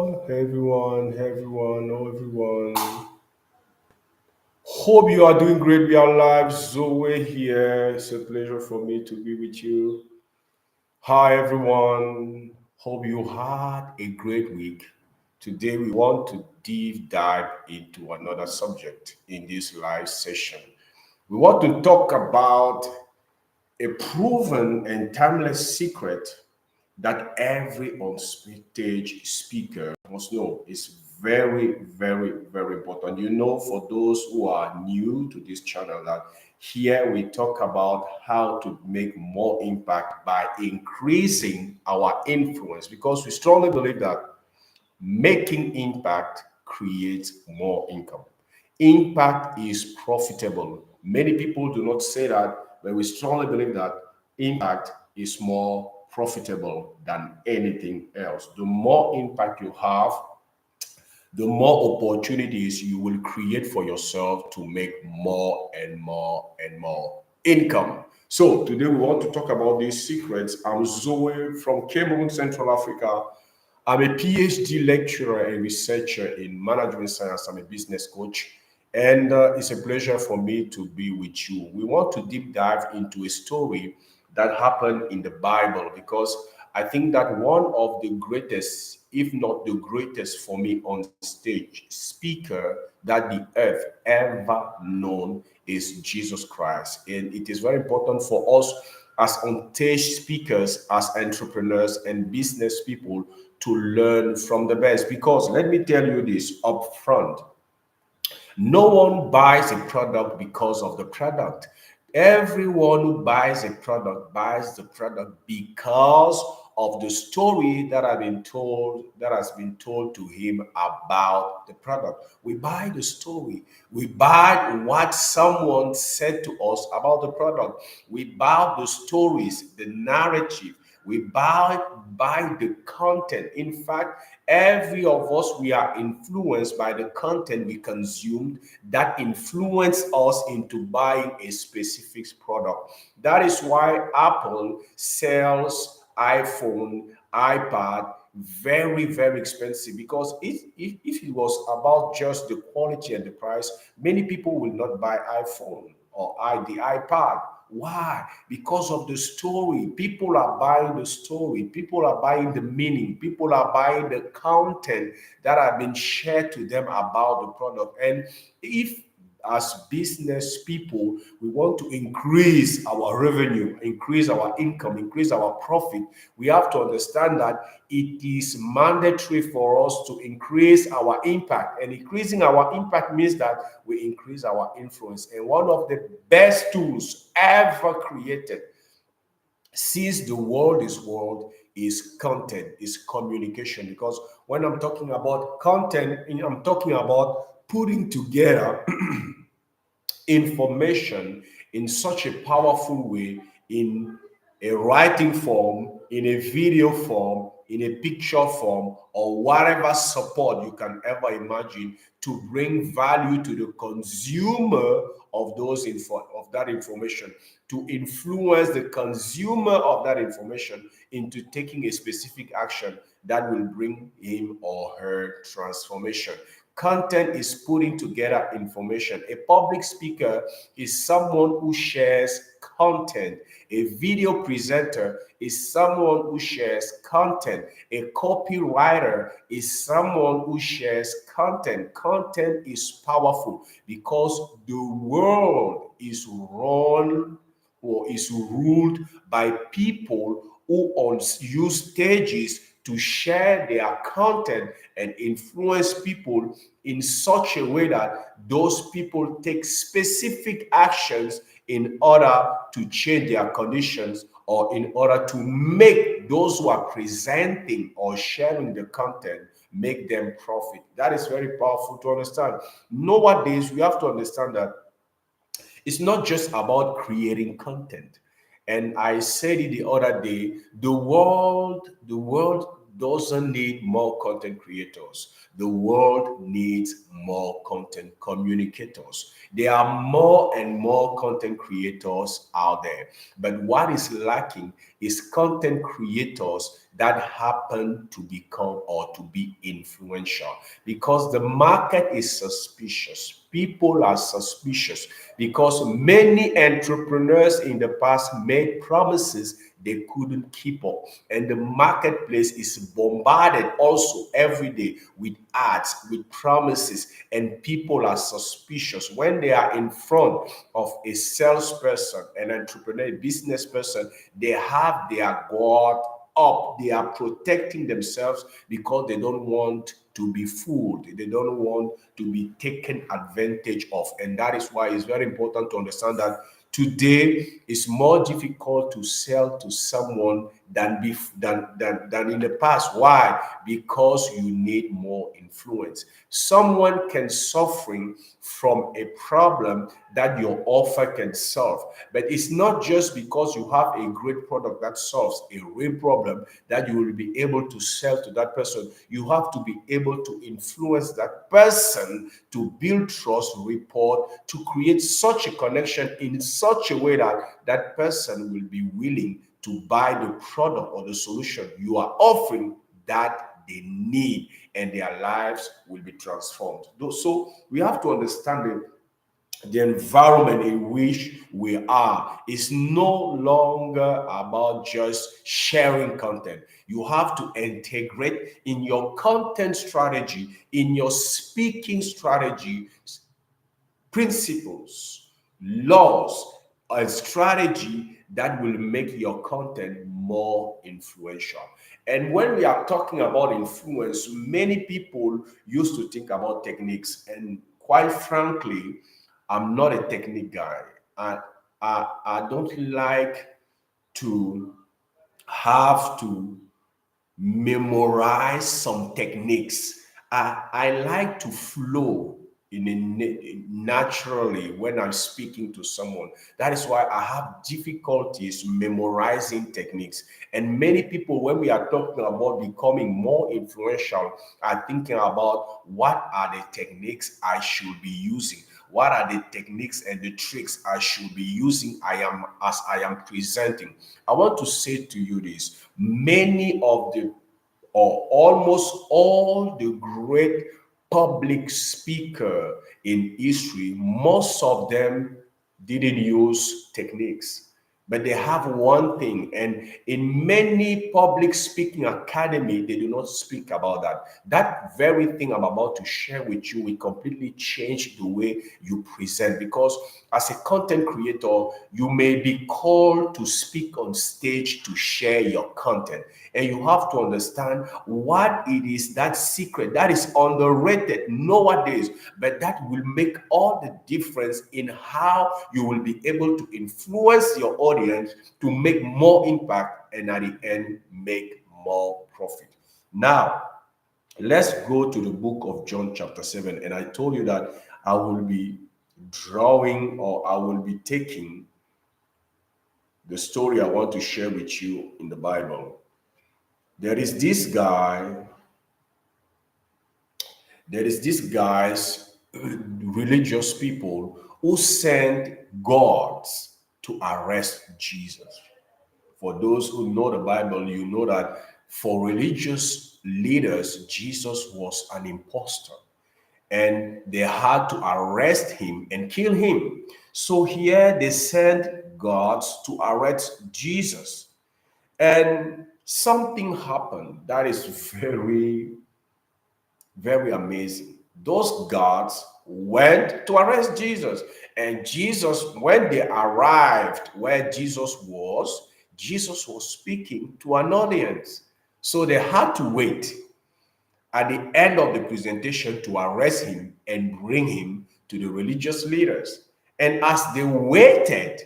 Oh everyone. Hope you are doing great. We are live. Zoe here. It's a pleasure for me to be with you. Hi everyone. Hope you had a great week. Today we want to deep dive into another subject in this live session. We want to talk about a proven and timeless secret that every on-stage speaker must know is very, very, very important. For those who are new to this channel, that here we talk about how to make more impact by increasing our influence because we strongly believe that making impact creates more income. Impact is profitable. Many people do not say that, but we strongly believe that impact is more profitable than anything else. The more impact you have, the more opportunities you will create for yourself to make more and more and more income. So today we want to talk about these secrets. I'm Zoe from Cameroon, Central Africa. I'm a PhD lecturer and researcher in management science. I'm a business coach, and it's a pleasure for me to be with you. We want to deep dive into a story that happened in the Bible because I think that one of the greatest, if not the greatest for me on stage speaker that the earth ever known is Jesus Christ. And it is very important for us as on stage speakers, as entrepreneurs and business people to learn from the best. Because let me tell you this up front, no one buys a product because of the product. Everyone who buys the product because of the story that has been told to him about the product. We buy the story. We buy what someone said to us about the product. We buy the stories, the narrative. We buy the content. In fact, every of us, we are influenced by the content we consumed that influence us into buying a specific product. That is why Apple sells iPhone, iPad very, very expensive because if it was about just the quality and the price, many people will not buy iPhone or the iPad. Why? Because of the story. People are buying the story. People are buying the meaning. People are buying the content that have been shared to them about the product. And if as business people, we want to increase our revenue, increase our income, increase our profit, we have to understand that it is mandatory for us to increase our impact. And increasing our impact means that we increase our influence. And one of the best tools ever created since the world is content, is communication. Because when I'm talking about content, I'm talking about putting together information in such a powerful way in a writing form, in a video form, in a picture form, or whatever support you can ever imagine to bring value to the consumer of of that information, to influence the consumer of that information into taking a specific action that will bring him or her transformation. Content is putting together information. A public speaker is someone who shares content. A video presenter is someone who shares content. A copywriter is someone who shares content. Content is powerful because the world is run or is ruled by people who use stages to share their content and influence people in such a way that those people take specific actions in order to change their conditions or in order to make those who are presenting or sharing the content make them profit. That is very powerful to understand. Nowadays, we have to understand that it's not just about creating content. And I said it the other day, the world doesn't need more content creators. The world needs more content communicators. There are more and more content creators out there. But what is lacking is content creators that happen to become or to be influential, because the market is suspicious. People are suspicious because many entrepreneurs in the past made promises they couldn't keep up. And the marketplace is bombarded also every day with ads, with promises, and people are suspicious. When they are in front of a salesperson, an entrepreneur, a business person, they have their guard up. They are protecting themselves because they don't want to be fooled. They don't want to be taken advantage of. And that is why it's very important to understand that today it's more difficult to sell to someone than in the past. Why? Because you need more influence. Someone can suffering from a problem that your offer can solve, but it's not just because you have a great product that solves a real problem that you will be able to sell to that person. You have to be able to influence that person to build trust, rapport, to create such a connection in such a way that that person will be willing to buy the product or the solution you are offering that they need, and their lives will be transformed. So we have to understand the environment in which we are is no longer about just sharing content. You have to integrate in your content strategy, in your speaking strategy, principles, laws, a strategy that will make your content more influential. And when we are talking about influence, many people used to think about techniques. And quite frankly, I'm not a technique guy. I don't like to have to memorize some techniques. I like to flow naturally when I'm speaking to someone. That is why I have difficulties memorizing techniques. And many people, when we are talking about becoming more influential, are thinking about what are the techniques I should be using. What are the techniques and the tricks I should be using as I am presenting? I want to say to you this: many of the, or almost all the great public speaker in history, most of them didn't use techniques, but they have one thing. And in many public speaking academy, they do not speak about that. That very thing I'm about to share with you will completely change the way you present, because as a content creator, you may be called to speak on stage to share your content, and you have to understand what it is, that secret that is underrated nowadays, but that will make all the difference in how you will be able to influence your audience to make more impact and at the end make more profit. Now, let's go to the book of John, chapter 7. And I told you that I will be drawing, or I will be taking the story I want to share with you in the Bible. There is this guy's religious people who sent guards to arrest Jesus. For those who know the Bible, you know that for religious leaders, Jesus was an impostor, and they had to arrest him and kill him. So here they sent guards to arrest Jesus. And something happened that is very, very amazing. Those guards went to arrest Jesus. And Jesus, when they arrived where Jesus was speaking to an audience. So they had to wait at the end of the presentation to arrest him and bring him to the religious leaders. And as they waited,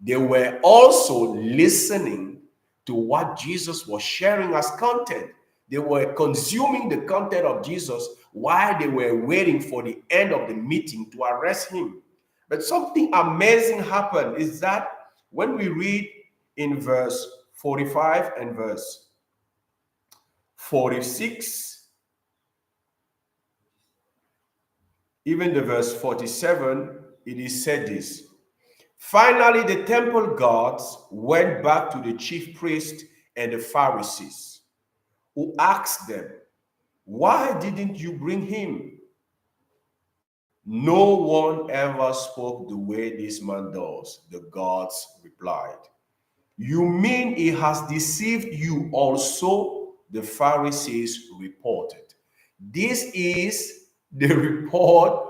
they were also listening to what Jesus was sharing as content. They were consuming the content of Jesus while they were waiting for the end of the meeting to arrest him. But something amazing happened is that when we read in verse 45 and verse 46, even the verse 47, it is said this. Finally, the temple guards went back to the chief priest and the Pharisees, who asked them, "Why didn't you bring him?" "No one ever spoke the way this man does," the guards replied. "You mean he has deceived you also?" the Pharisees reported. This is the report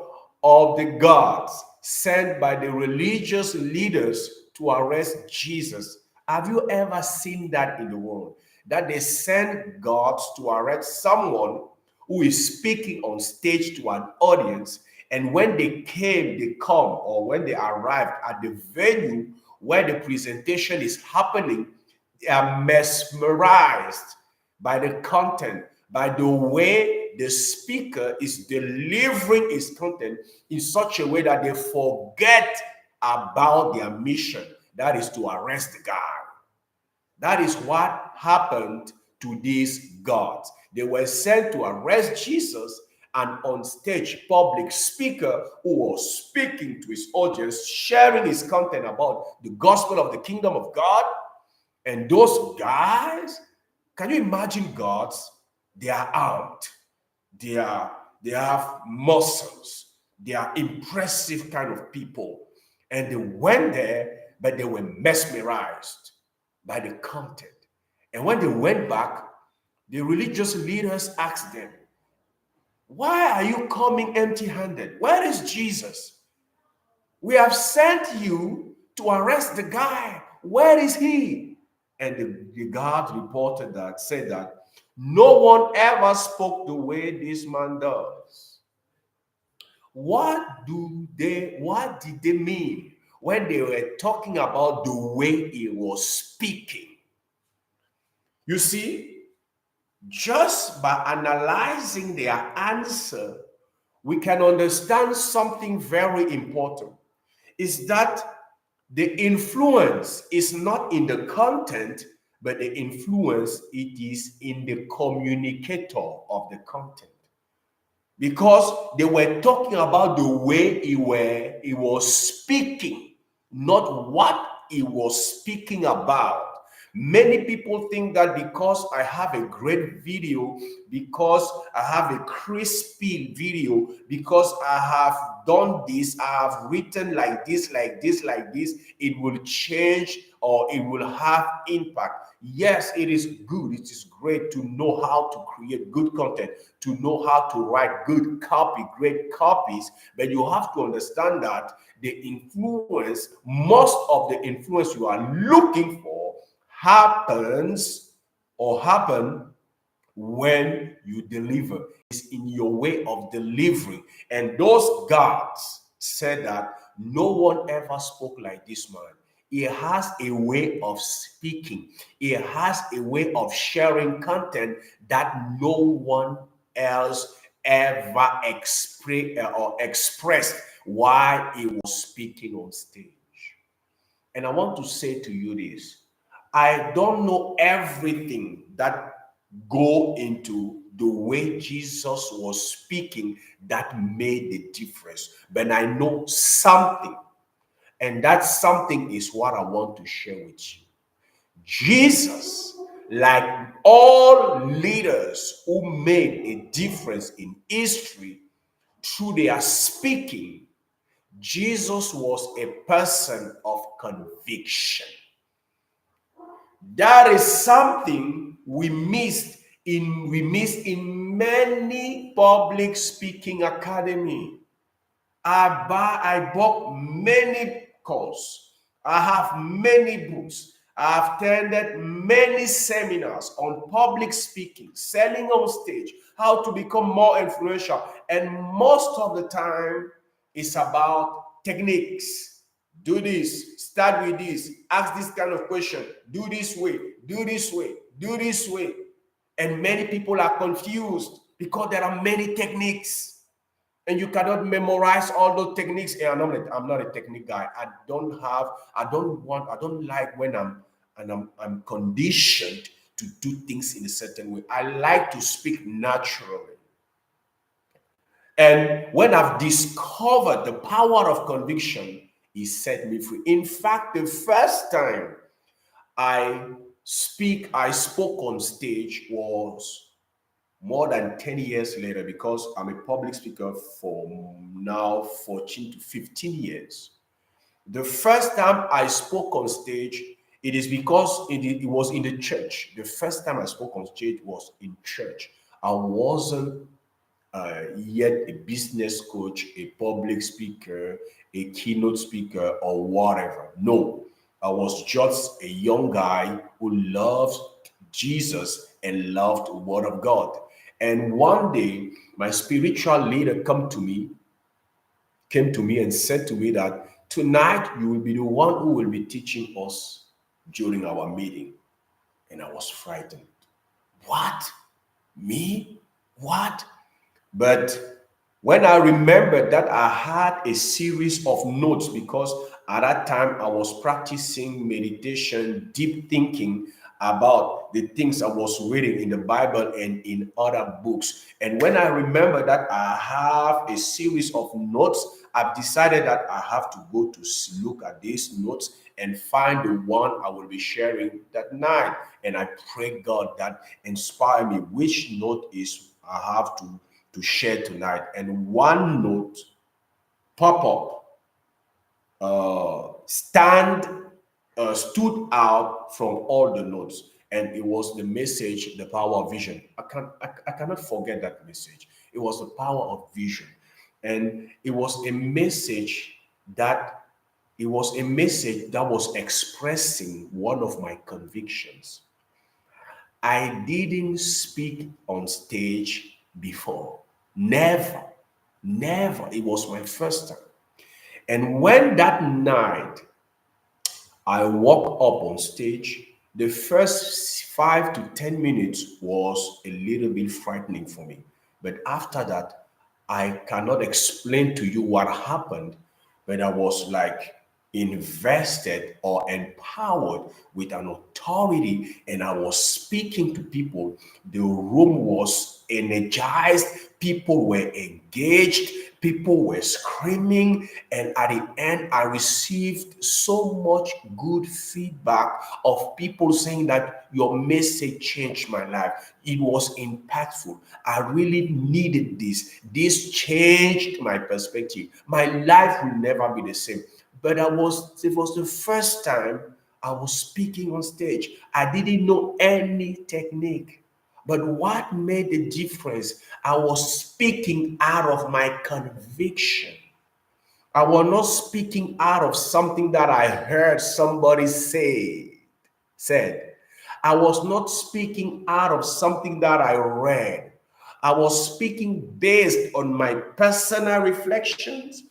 of the guards sent by the religious leaders to arrest Jesus. Have you ever seen that in the world? That they send guards to arrest someone who is speaking on stage to an audience, and when they come, or when they arrived at the venue where the presentation is happening, they are mesmerized by the content, by the way the speaker is delivering his content in such a way that they forget about their mission. That is to arrest the guy. That is what happened to these guards. They were sent to arrest Jesus, and on stage, public speaker who was speaking to his audience, sharing his content about the gospel of the kingdom of God. And those guys, can you imagine guards? They are armed. They have muscles. They are impressive kind of people. And they went there, but they were mesmerized by the content. And when they went back, the religious leaders asked them, "Why are you coming empty-handed? Where is Jesus? We have sent you to arrest the guy. Where is he?" And the guard reported that, said that no one ever spoke the way this man does. What did they mean when they were talking about the way he was speaking? You see, just by analyzing their answer, we can understand something very important. Is that the influence is not in the content, but the influence, it is in the communicator of the content. Because they were talking about the way he was speaking, not what he was speaking about. Many people think that because I have a great video, because I have a crispy video, because I have done this, I have written like this, like this, like this, it will change or it will have impact. Yes, it is good. It is great to know how to create good content, to know how to write good copy, great copies. But you have to understand that the influence, most of the influence you are looking for, happen when you deliver. It's in your way of delivering. And those guards said that no one ever spoke like this man. He has a way of speaking. He has a way of sharing content that no one else ever expressed while he was speaking on stage. And I want to say to you this. I don't know everything that go into the way Jesus was speaking that made the difference, but I know something. And that something is what I want to share with you. Jesus, like all leaders who made a difference in history through their speaking, Jesus was a person of conviction. That is something we missed in many public speaking academy. I bought many courses. I have many books. I've attended many seminars on public speaking, selling on stage, how to become more influential. And most of the time, it's about techniques. Do this, start with this, ask this kind of question, do this way, do this way, do this way. And many people are confused because there are many techniques. And you cannot memorize all those techniques. And I'm not a technique guy. I don't like when I'm conditioned to do things in a certain way. I like to speak naturally. And when I've discovered the power of conviction, it set me free. In fact, the first time I spoke on stage was more than 10 years later, because I'm a public speaker for now 14 to 15 years. The first time I spoke on stage, it is because it was in the church. The first time I spoke on stage was in church. I wasn't yet a business coach, a public speaker, a keynote speaker, or whatever. No, I was just a young guy who loved Jesus and loved the Word of God. And one day, my spiritual leader came to me and said to me that tonight you will be the one who will be teaching us during our meeting. And I was frightened. What? Me? What? But when I remembered that I had a series of notes, because at that time I was practicing meditation, deep thinking about the things I was reading in the Bible and in other books. And when I remember that I have a series of notes, I've decided that I have to go to look at these notes and find the one I will be sharing that night. And I pray God that inspire me which note is I have to share tonight. And one note pop up stood out from all the notes, and it was the message, the power of vision. I cannot forget that message. It was the power of vision, and that it was a message that was expressing one of my convictions. I didn't speak on stage before. Never, never. It was my first time. And when that night I walked up on stage, the first 5 to 10 minutes was a little bit frightening for me. But after that, I cannot explain to you what happened, but I was like invested or empowered with an authority, and I was speaking to people. The room was energized, people were engaged, people were screaming, and at the end I received so much good feedback of people saying that your message changed my life. It was impactful. I really needed this changed my perspective. My life will never be the same. But it was the first time I was speaking on stage. I didn't know any technique. But what made the difference? I was speaking out of my conviction. I was not speaking out of something that I heard somebody said. I was not speaking out of something that I read. I was speaking based on my personal reflections,